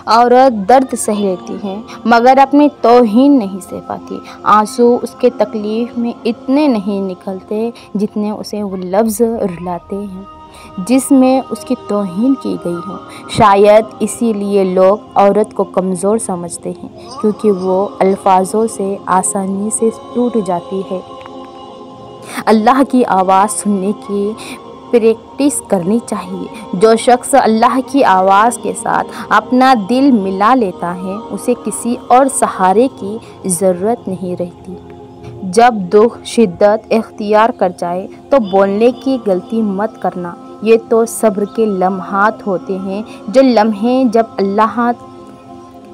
औरत दर्द सह लेती है मगर अपनी तौहीन नहीं सह पाती। आंसू उसके तकलीफ़ में इतने नहीं निकलते जितने उसे वो लफ्ज़ रुलाते हैं जिसमें उसकी तौहीन की गई हो। शायद इसीलिए लोग औरत को कमज़ोर समझते हैं क्योंकि वो अल्फाजों से आसानी से टूट जाती है। अल्लाह की आवाज़ सुनने की प्रैक्टिस करनी चाहिए। जो शख्स अल्लाह की आवाज़ के साथ अपना दिल मिला लेता है उसे किसी और सहारे की ज़रूरत नहीं रहती। जब दुख शिद्दत इख्तियार कर जाए तो बोलने की गलती मत करना। ये तो सब्र के लम्हात होते हैं, जो लम्हे जब अल्लाह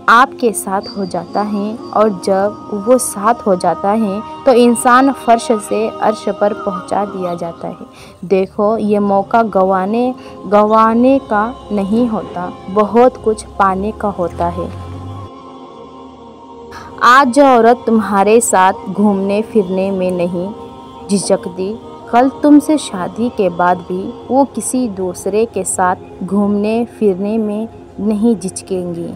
आपके साथ हो जाता है और जब वो साथ हो जाता है तो इंसान फर्श से अर्श पर पहुंचा दिया जाता है। देखो, ये मौका गंवाने का नहीं होता, बहुत कुछ पाने का होता है। आज जो औरत तुम्हारे साथ घूमने फिरने में नहीं झिझकती, कल तुमसे शादी के बाद भी वो किसी दूसरे के साथ घूमने फिरने में नहीं झिझकेंगी।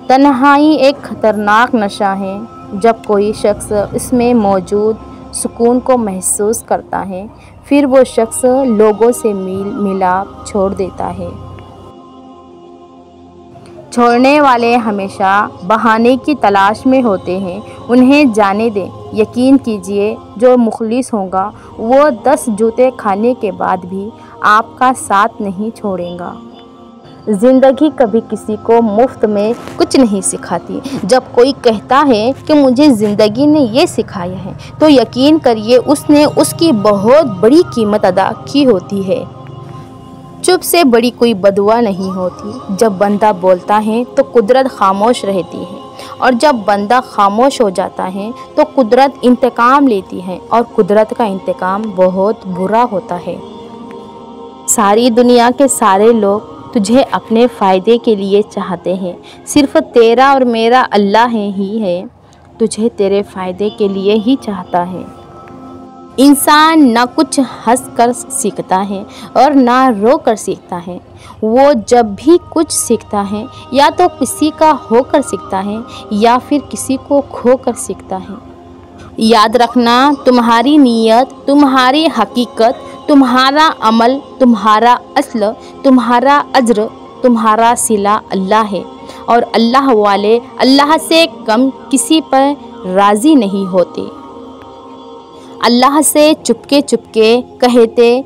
तन्हाई एक ख़तरनाक नशा है। जब कोई शख्स इसमें मौजूद सुकून को महसूस करता है फिर वो शख्स लोगों से मिलाप छोड़ देता है। छोड़ने वाले हमेशा बहाने की तलाश में होते हैं, उन्हें जाने दें। यकीन कीजिए, जो मुखलिस होगा वो 10 जूते खाने के बाद भी आपका साथ नहीं छोड़ेगा। ज़िंदगी कभी किसी को मुफ्त में कुछ नहीं सिखाती। जब कोई कहता है कि मुझे ज़िंदगी ने ये सिखाया है तो यकीन करिए उसने उसकी बहुत बड़ी कीमत अदा की होती है। चुप से बड़ी कोई बदुआ नहीं होती। जब बंदा बोलता है तो कुदरत खामोश रहती है और जब बंदा खामोश हो जाता है तो कुदरत इंतकाम लेती है और कुदरत का इंतकाम बहुत बुरा होता है। सारी दुनिया के सारे लोग तुझे अपने फ़ायदे के लिए चाहते हैं। सिर्फ़ तेरा और मेरा अल्लाह ही है तुझे तेरे फ़ायदे के लिए ही चाहता है। इंसान ना कुछ हंस कर सीखता है और ना रो कर सीखता है। वो जब भी कुछ सीखता है या तो किसी का होकर सीखता है या फिर किसी को खो कर सीखता है। याद रखना, तुम्हारी नीयत, तुम्हारी हकीकत, तुम्हारा अमल, तुम्हारा अस्ल, तुम्हारा अज्र, तुम्हारा सिला अल्लाह है और अल्लाह वाले अल्लाह से कम किसी पर राज़ी नहीं होते। अल्लाह से चुपके चुपके कहते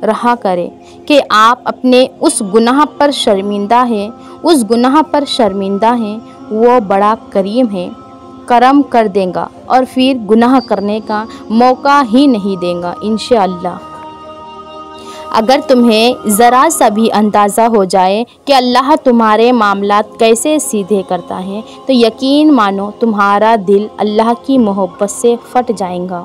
रहा करें कि आप अपने उस गुनाह पर शर्मिंदा हैं, उस गुनाह पर शर्मिंदा हैं। वो बड़ा करीम है, करम कर देगा और फिर गुनाह करने का मौका ही नहीं देगा इंशाअल्लाह। अगर तुम्हें ज़रा सा भी अंदाज़ा हो जाए कि अल्लाह तुम्हारे मामलात कैसे सीधे करता है तो यकीन मानो तुम्हारा दिल अल्लाह की मोहब्बत से फट जाएगा।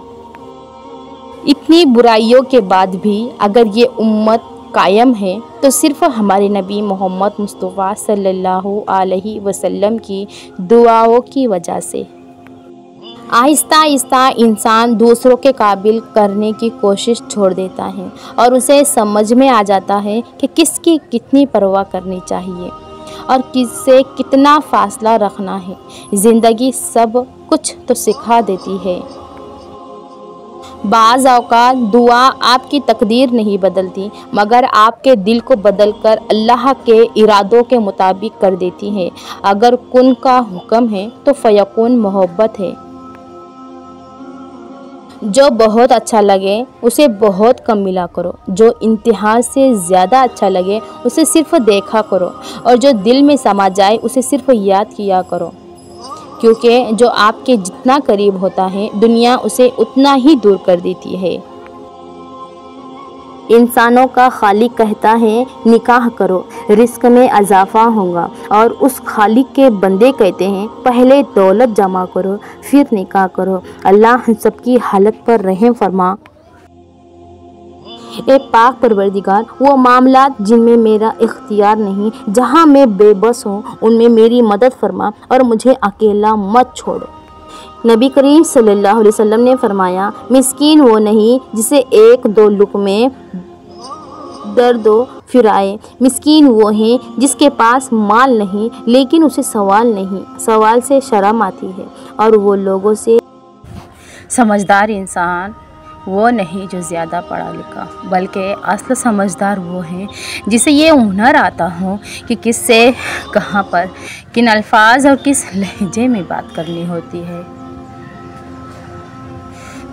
इतनी बुराइयों के बाद भी अगर ये उम्मत कायम है तो सिर्फ़ हमारे नबी मोहम्मद मुस्तफ़ा सल्लल्लाहु अलैहि वसल्लम की दुआओं की वजह से। आहिस्ता आहिस्ता इंसान दूसरों के काबिल करने की कोशिश छोड़ देता है और उसे समझ में आ जाता है कि किसकी कितनी परवाह करनी चाहिए और किससे कितना फासला रखना है। ज़िंदगी सब कुछ तो सिखा देती है। बाज़ औक़ात दुआ आपकी तकदीर नहीं बदलती मगर आपके दिल को बदलकर अल्लाह के इरादों के मुताबिक कर देती है। अगर कुन का हुक्म है तो फ़यकून मोहब्बत है। जो बहुत अच्छा लगे उसे बहुत कम मिला करो, जो इंतहा से ज़्यादा अच्छा लगे उसे सिर्फ़ देखा करो और जो दिल में समा जाए उसे सिर्फ़ याद किया करो, क्योंकि जो आपके जितना करीब होता है दुनिया उसे उतना ही दूर कर देती है। इंसानों का खालिक कहता है निकाह करो, रिस्क में इजाफा होगा और उस खालिक के बंदे कहते हैं पहले दौलत जमा करो फिर निकाह करो। अल्लाह सबकी हालत पर रहम फरमा। ए पाक परवरदिगार, वो मामलात जिनमें मेरा इख्तियार नहीं, जहाँ मैं बेबस हूँ, उनमें मेरी मदद फरमा और मुझे अकेला मत छोड़। नबी करीम सल्लल्लाहु अलैहि वसल्लम ने फरमाया, मिस्कीन वो नहीं जिसे एक दो लुक़मे दर दो फिराए। मिस्कीन वो है जिसके पास माल नहीं लेकिन उसे सवाल से शर्म आती है। और वो लोगों से समझदार इंसान वो नहीं जो ज़्यादा पढ़ा लिखा, बल्कि असल समझदार वो है जिसे ये हुनर आता हो कि किससे कहाँ पर किन अल्फाज और किस लहजे में बात करनी होती है।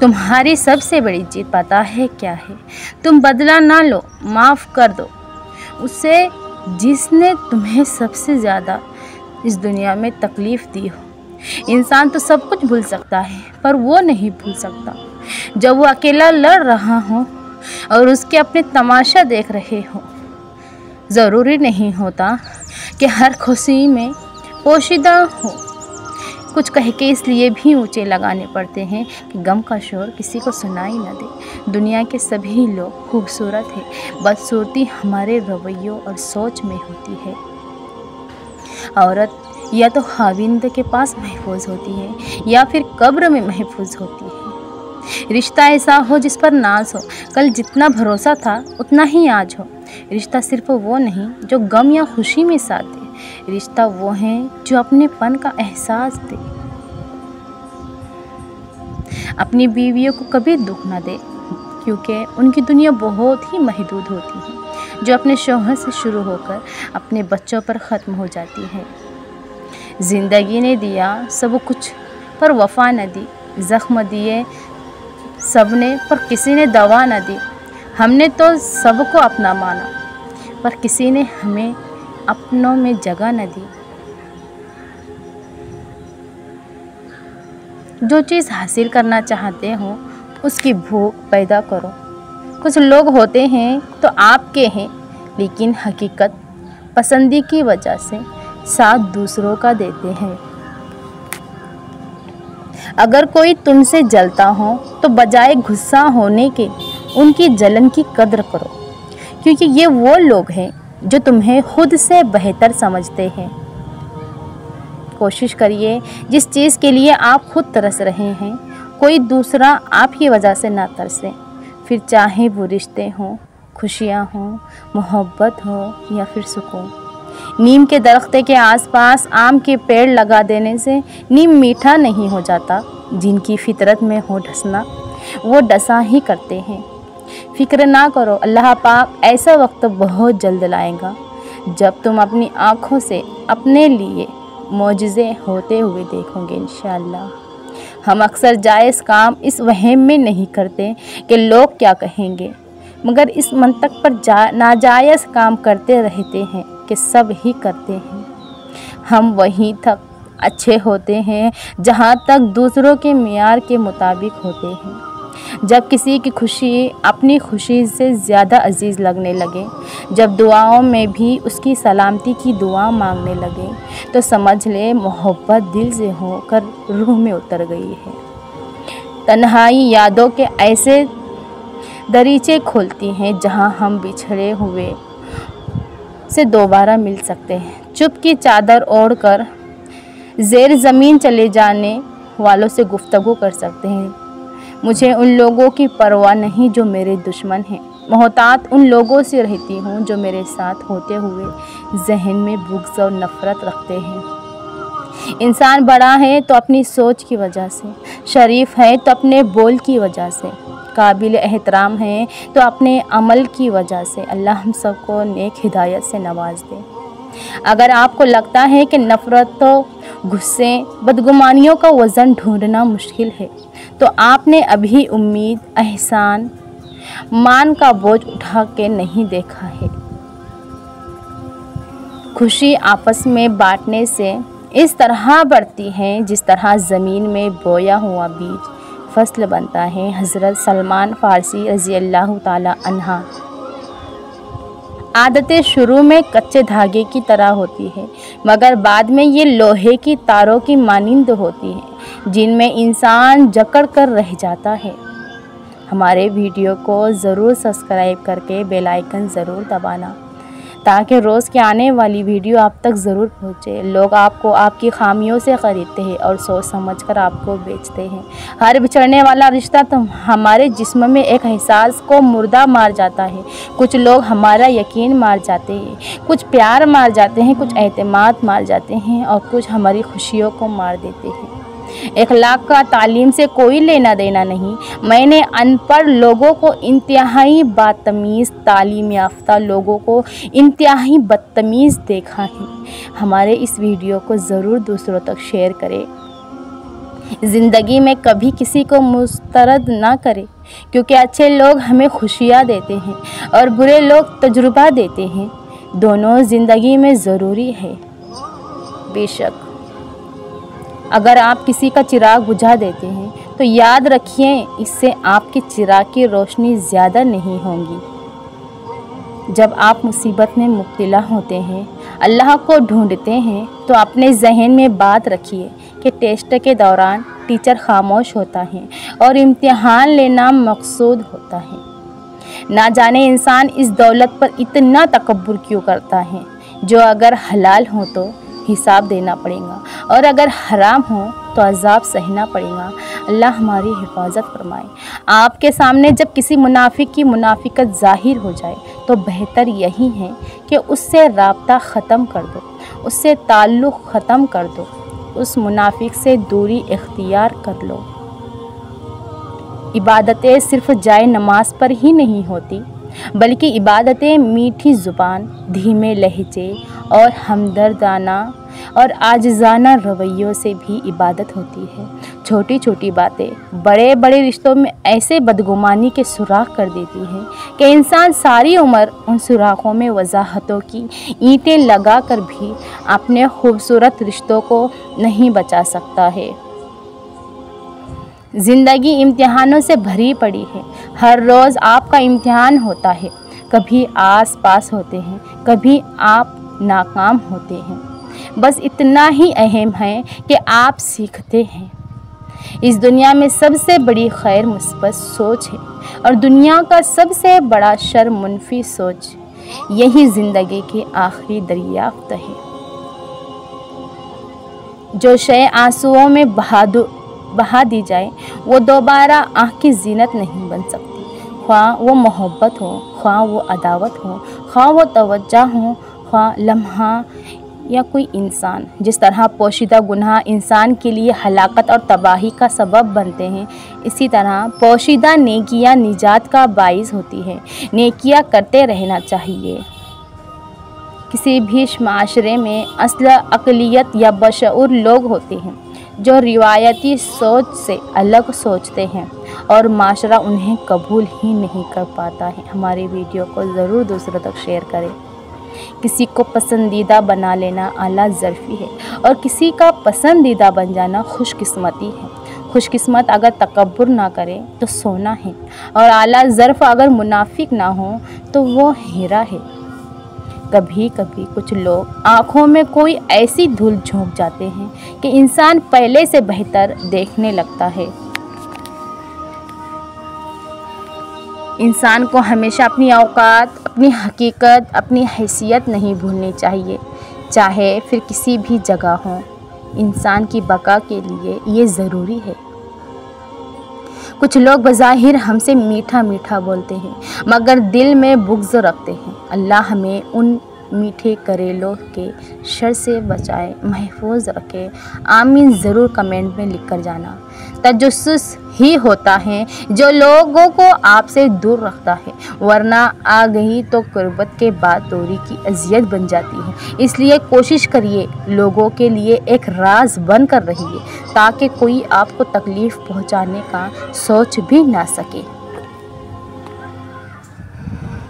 तुम्हारी सबसे बड़ी जीत पता है क्या है? तुम बदला ना लो, माफ़ कर दो उसे जिसने तुम्हें सबसे ज़्यादा इस दुनिया में तकलीफ़ दी हो। इंसान तो सब कुछ भूल सकता है पर वो नहीं भूल सकता जब वो अकेला लड़ रहा हो और उसके अपने तमाशा देख रहे हो। ज़रूरी नहीं होता कि हर खुशी में पोशीदा हो, कुछ कह के इसलिए भी ऊंचे लगाने पड़ते हैं कि गम का शोर किसी को सुनाई न दे। दुनिया के सभी लोग खूबसूरत हैं, बदसूरती हमारे रवैयों और सोच में होती है। औरत या तो खाविंद के पास महफूज होती है या फिर कब्र में महफूज होती है। रिश्ता ऐसा हो जिस पर नाज हो, कल जितना भरोसा था उतना ही आज हो। रिश्ता सिर्फ वो नहीं जो गम या खुशी में साथ दे, रिश्ता वो है जो अपनेपन का एहसास दे। अपनी बीवियों को कभी दुख ना दे क्योंकि उनकी दुनिया बहुत ही महदूद होती है, जो अपने शौहर से शुरू होकर अपने बच्चों पर ख़त्म हो जाती है। ज़िंदगी ने दिया सब कुछ पर वफ़ा न दी, ज़ख्म दिए सबने पर किसी ने दवा न दी। हमने तो सबको अपना माना पर किसी ने हमें अपनों में जगह न दी। जो चीज़ हासिल करना चाहते हो उसकी भूख पैदा करो। कुछ लोग होते हैं तो आपके हैं लेकिन हकीकत पसंदी की वजह से साथ दूसरों का देते हैं। अगर कोई तुमसे जलता हो तो बजाय गुस्सा होने के उनकी जलन की कद्र करो, क्योंकि ये वो लोग हैं जो तुम्हें खुद से बेहतर समझते हैं। कोशिश करिए जिस चीज़ के लिए आप खुद तरस रहे हैं कोई दूसरा आपकी वजह से ना तरसे, फिर चाहे वो रिश्ते हों, खुशियाँ हों, मोहब्बत हो या फिर सुकून। नीम के दरख्त के आसपास आम के पेड़ लगा देने से नीम मीठा नहीं हो जाता। जिनकी फितरत में हो डसना वो डसा ही करते हैं। फिक्र ना करो, अल्लाह पाक ऐसा वक्त बहुत जल्द लाएगा जब तुम अपनी आँखों से अपने लिए मौजज़े होते हुए देखोगे इंशाअल्लाह। हम अक्सर जायज़ काम इस वहम में नहीं करते कि लोग क्या कहेंगे, मगर इस मंतक पर नाजायज़ काम करते रहते हैं कि सब ही करते हैं। हम वहीं तक अच्छे होते हैं जहाँ तक दूसरों के मियार के मुताबिक होते हैं। जब किसी की खुशी अपनी खुशी से ज़्यादा अजीज़ लगने लगे, जब दुआओं में भी उसकी सलामती की दुआ मांगने लगे, तो समझ ले मोहब्बत दिल से होकर रूह में उतर गई है। तन्हाई यादों के ऐसे दरीचे खोलती हैं जहाँ हम बिछड़े हुए से दोबारा मिल सकते हैं। चुप की चादर ओढ़कर ज़ेर ज़मीन चले जाने वालों से गुफ्तगू कर सकते हैं। मुझे उन लोगों की परवाह नहीं जो मेरे दुश्मन हैं, मोहतात उन लोगों से रहती हूँ जो मेरे साथ होते हुए जहन में बुग़्ज़ और नफ़रत रखते हैं। इंसान बड़ा है तो अपनी सोच की वजह से, शरीफ है तो अपने बोल की वजह से, काबिल एहतराम है तो अपने अमल की वजह से। अल्लाह हम सबको नेक हिदायत से नवाज दे। अगर आपको लगता है कि नफ़रतों, गुस्से, बदगुमानियों का वज़न ढूंढना मुश्किल है, तो आपने अभी उम्मीद, एहसान, मान का बोझ उठा के नहीं देखा है। खुशी आपस में बांटने से इस तरह बढ़ती है जिस तरह ज़मीन में बोया हुआ बीज फसल बनता है। हज़रत सलमान फ़ारसी रज़ी अल्लाह ताला अन्हा। आदतें शुरू में कच्चे धागे की तरह होती है, मगर बाद में ये लोहे की तारों की मानिंद होती हैं जिनमें इंसान जकड़ कर रह जाता है। हमारे वीडियो को ज़रूर सब्सक्राइब करके बेल आइकन ज़रूर दबाना ताकि रोज़ की आने वाली वीडियो आप तक ज़रूर पहुँचे। लोग आपको आपकी खामियों से ख़रीदते हैं और सोच समझकर आपको बेचते हैं। हर बिछड़ने वाला रिश्ता तो हमारे जिस्म में एक एहसास को मुर्दा मार जाता है। कुछ लोग हमारा यकीन मार जाते हैं, कुछ प्यार मार जाते हैं, कुछ एतमाद मार जाते हैं और कुछ हमारी खुशियों को मार देते हैं। इखलाक का तालीम से कोई लेना देना नहीं। मैंने अनपढ़ लोगों को इंतहाई बदतमीज़, तालीम याफ्ता लोगों को इंतहाई बदतमीज़ देखा है। हमारे इस वीडियो को ज़रूर दूसरों तक शेयर करें। ज़िंदगी में कभी किसी को मुस्तरद ना करें, क्योंकि अच्छे लोग हमें खुशियाँ देते हैं और बुरे लोग तजुर्बा देते हैं। दोनों ज़िंदगी में ज़रूरी है। बेशक अगर आप किसी का चिराग बुझा देते हैं तो याद रखिए, इससे आपके चिराग की रोशनी ज़्यादा नहीं होगी। जब आप मुसीबत में मुब्तला होते हैं, अल्लाह को ढूंढते हैं, तो अपने जहन में बात रखिए कि टेस्ट के दौरान टीचर खामोश होता है और इम्तिहान लेना मकसूद होता है। ना जाने इंसान इस दौलत पर इतना तकब्बुर क्यों करता है, जो अगर हलाल हो तो हिसाब देना पड़ेगा और अगर हराम हो तो अज़ाब सहना पड़ेगा। अल्लाह हमारी हिफाजत फरमाए। आपके सामने जब किसी मुनाफिक की मुनाफिकत ज़ाहिर हो जाए तो बेहतर यही है कि उससे राब्ता ख़त्म कर दो, उससे ताल्लुक़ ख़त्म कर दो, उस मुनाफिक से दूरी इख्तियार कर लो। इबादतें सिर्फ़ जाए नमाज पर ही नहीं होती, बल्कि इबादतें मीठी ज़ुबान, धीमे लहजे और हमदर्दाना और आजिज़ाना रवैयों से भी इबादत होती है। छोटी छोटी बातें बड़े बड़े रिश्तों में ऐसे बदगुमानी के सुराख कर देती हैं कि इंसान सारी उम्र उन सुराखों में वजाहतों की ईंटें लगा कर भी अपने खूबसूरत रिश्तों को नहीं बचा सकता है। ज़िंदगी इम्तिहानों से भरी पड़ी है। हर रोज़ आपका इम्तिहान होता है। कभी आस पास होते हैं, कभी आप नाकाम होते हैं। बस इतना ही अहम है कि आप सीखते हैं। इस दुनिया में सबसे बड़ी खैर मुस्बत सोच है और दुनिया का सबसे बड़ा शर मुनफी सोच। यही ज़िंदगी की आखिरी दरियाफ्त है। जो शय आंसुओं में बहा दी जाए वो दोबारा आँख की जीनत नहीं बन सकती। ख्वाह वो मोहब्बत हो, ख्वाह वो अदावत हो, ख्वाह वो तवज्जो हो, ख्वाह लम्हा या कोई इंसान। जिस तरह पोशीदा गुनाह इंसान के लिए हलाकत और तबाही का सबब बनते हैं, इसी तरह पोशीदा नेकियां निजात का बाइस होती है। नेकियां करते रहना चाहिए। किसी भी माशरे में असल अक़लियत या बशऊर लोग होते हैं जो रिवायती सोच से अलग सोचते हैं और माशरा उन्हें कबूल ही नहीं कर पाता है। हमारी वीडियो को ज़रूर दूसरों तक शेयर करें। किसी को पसंदीदा बना लेना आला ज़र्फ़ी है और किसी का पसंदीदा बन जाना खुशकिस्मती है। खुशकिस्मत अगर तकब्बुर ना करे तो सोना है और आला ज़र्फ़ अगर मुनाफिक ना हो तो वो हीरा है। कभी कभी कुछ लोग आँखों में कोई ऐसी धूल झोंक जाते हैं कि इंसान पहले से बेहतर देखने लगता है। इंसान को हमेशा अपनी औकात, अपनी हकीकत, अपनी हैसियत नहीं भूलनी चाहिए, चाहे फिर किसी भी जगह हो। इंसान की बका के लिए ये ज़रूरी है। कुछ लोग बज़ाहिर हमसे मीठा मीठा बोलते हैं मगर दिल में बुग़्ज़ रखते हैं। अल्लाह हमें उन मीठे करेलों के शर से बचाए, महफूज रखे। आमीन ज़रूर कमेंट में लिख कर जाना। तजस्सुस ही होता है जो लोगों को आपसे दूर रखता है, वरना आ गई तो कुर्बत के बाद दूरी की अजियत बन जाती है। इसलिए कोशिश करिए लोगों के लिए एक राज बन कर रहिए ताकि कोई आपको तकलीफ़ पहुंचाने का सोच भी ना सके।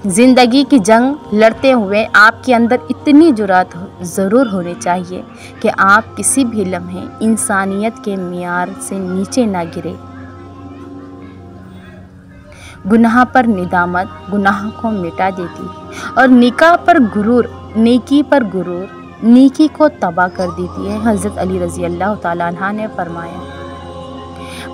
ज़िंदगी की जंग लड़ते हुए आपके अंदर इतनी जुरात ज़रूर होनी चाहिए कि आप किसी भी लम्हे इंसानियत के मियार से नीचे ना गिरे। गुनाह पर निदामत गुनाह को मिटा देती है और निकाह पर गुरूर नेकी पर गुरूर नेकी को तबाह कर देती है। हज़रत अली रज़ी अल्लाह ताला अन्हा ने फरमाया,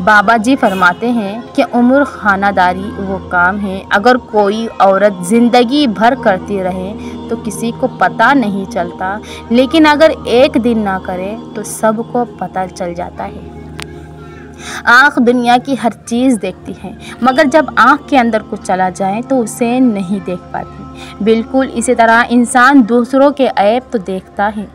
बाबा जी फरमाते हैं कि उम्र खानादारी वो काम है, अगर कोई औरत ज़िंदगी भर करती रहे तो किसी को पता नहीं चलता, लेकिन अगर एक दिन ना करे तो सबको पता चल जाता है। आँख दुनिया की हर चीज़ देखती है, मगर जब आँख के अंदर कुछ चला जाए तो उसे नहीं देख पाती। बिल्कुल इसी तरह इंसान दूसरों के ऐब तो देखता है,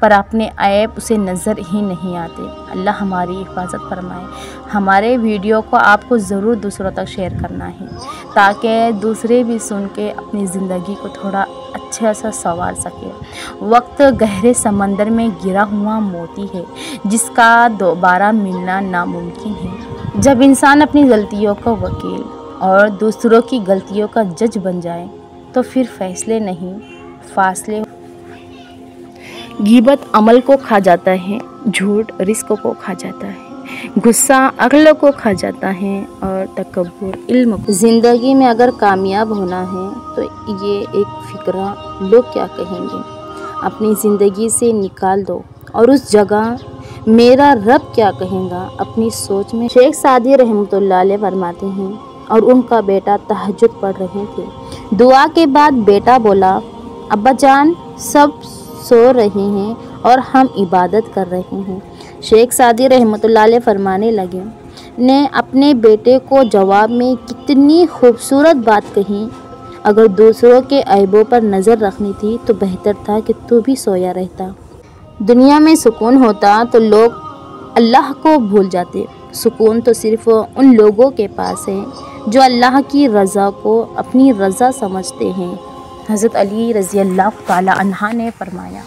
पर अपने ऐब उसे नज़र ही नहीं आते। अल्लाह हमारी हिफाजत फरमाए। हमारे वीडियो को आपको ज़रूर दूसरों तक शेयर करना है, ताकि दूसरे भी सुन के अपनी ज़िंदगी को थोड़ा अच्छा सा संवार सके। वक्त गहरे समंदर में गिरा हुआ मोती है, जिसका दोबारा मिलना नामुमकिन है। जब इंसान अपनी गलतियों का वकील और दूसरों की गलतियों का जज बन जाए तो फिर फैसले नहीं, फासले। ग़ीबत अमल को खा जाता है, झूठ रिस्क को खा जाता है, गुस्सा अक्ल को खा जाता है और तकब्बुर इल्म को। ज़िंदगी में अगर कामयाब होना है तो ये एक फ़िक्रा, लोग क्या कहेंगे, अपनी ज़िंदगी से निकाल दो और उस जगह मेरा रब क्या कहेगा अपनी सोच में। शेख सादी रहमतुल्लाह अलैह फरमाते हैं और उनका बेटा तहज्जुद पढ़ रहे थे। दुआ के बाद बेटा बोला, अब्बा जान सब सो रहे हैं और हम इबादत कर रहे हैं। शेख सादी रहमतुल्लाह अलैह फरमाने लगे, ने अपने बेटे को जवाब में कितनी खूबसूरत बात कही, अगर दूसरों के ऐबों पर नज़र रखनी थी तो बेहतर था कि तू भी सोया रहता। दुनिया में सुकून होता तो लोग अल्लाह को भूल जाते। सुकून तो सिर्फ़ उन लोगों के पास है जो अल्लाह की रज़ा को अपनी रज़ा समझते हैं। हज़रत अली रज़ी अल्लाह ताला अन्हा ने फरमाया।